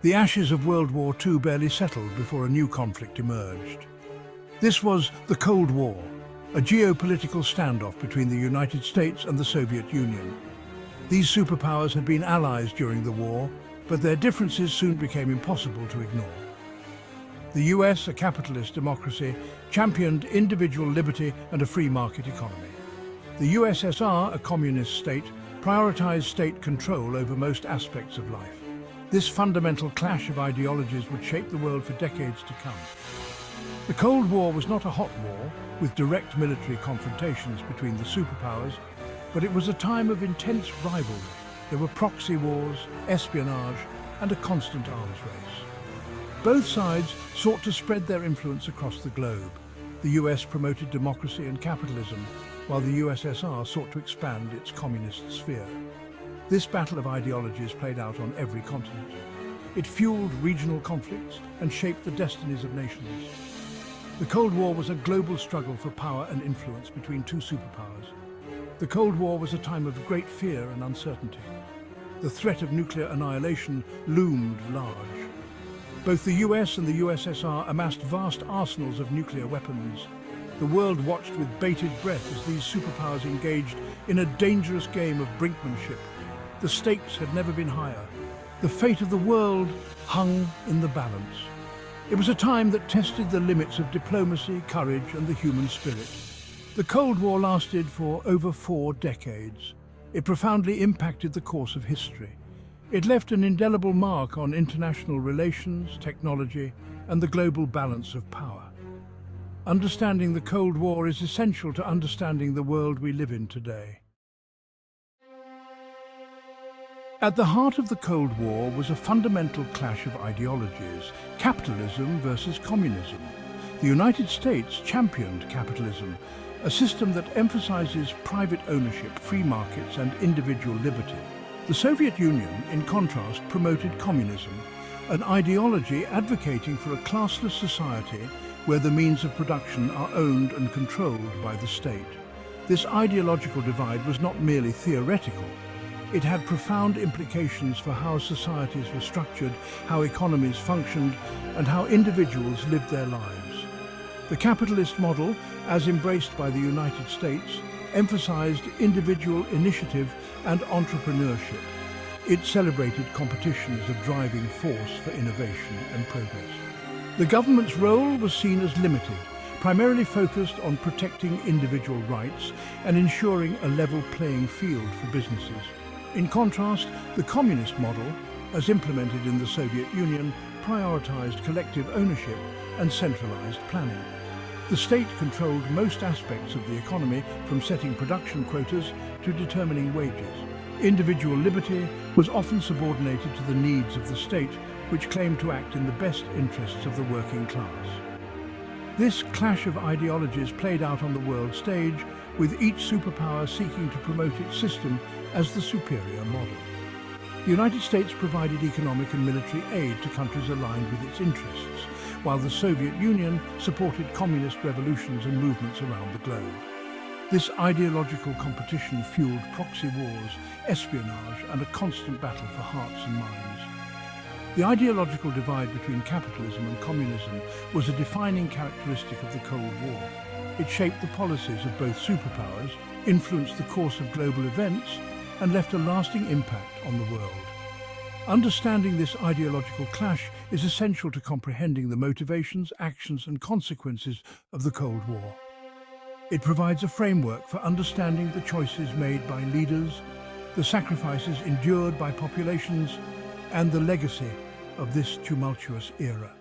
The ashes of World War II barely settled before a new conflict emerged. This was the Cold War, a geopolitical standoff between the United States and the Soviet Union. These superpowers had been allies during the war, but their differences soon became impossible to ignore. The US, a capitalist democracy, championed individual liberty and a free market economy. The USSR, a communist state, prioritized state control over most aspects of life. This fundamental clash of ideologies would shape the world for decades to come. The Cold War was not a hot war with direct military confrontations between the superpowers, but it was a time of intense rivalry. There were proxy wars, espionage, and a constant arms race. Both sides sought to spread their influence across the globe. The US promoted democracy and capitalism, while the USSR sought to expand its communist sphere. This battle of ideologies played out on every continent. It fueled regional conflicts and shaped the destinies of nations. The Cold War was a global struggle for power and influence between two superpowers. The Cold War was a time of great fear and uncertainty. The threat of nuclear annihilation loomed large. Both the US and the USSR amassed vast arsenals of nuclear weapons. The world watched with bated breath as these superpowers engaged in a dangerous game of brinkmanship. The stakes had never been higher. The fate of the world hung in the balance. It was a time that tested the limits of diplomacy, courage, and the human spirit. The Cold War lasted for over 4 decades. It profoundly impacted the course of history. It left an indelible mark on international relations, technology, and the global balance of power. Understanding the Cold War is essential to understanding the world we live in today. At the heart of the Cold War was a fundamental clash of ideologies: capitalism versus communism. The United States championed capitalism, a system that emphasizes private ownership, free markets, and individual liberty. The Soviet Union, in contrast, promoted communism, an ideology advocating for a classless society where the means of production are owned and controlled by the state. This ideological divide was not merely theoretical. It had profound implications for how societies were structured, how economies functioned, and how individuals lived their lives. The capitalist model, as embraced by the United States, emphasized individual initiative and entrepreneurship. It celebrated competition as a driving force for innovation and progress. The government's role was seen as limited, primarily focused on protecting individual rights and ensuring a level playing field for businesses. In contrast, the communist model, as implemented in the Soviet Union, prioritized collective ownership and centralized planning. The state controlled most aspects of the economy, from setting production quotas to determining wages. Individual liberty was often subordinated to the needs of the state, which claimed to act in the best interests of the working class. This clash of ideologies played out on the world stage, with each superpower seeking to promote its system as the superior model. The United States provided economic and military aid to countries aligned with its interests, while the Soviet Union supported communist revolutions and movements around the globe. This ideological competition fueled proxy wars, espionage, and a constant battle for hearts and minds. The ideological divide between capitalism and communism was a defining characteristic of the Cold War. It shaped the policies of both superpowers, influenced the course of global events, and left a lasting impact on the world. Understanding this ideological clash is essential to comprehending the motivations, actions, and consequences of the Cold War. It provides a framework for understanding the choices made by leaders, the sacrifices endured by populations, and the legacy of this tumultuous era.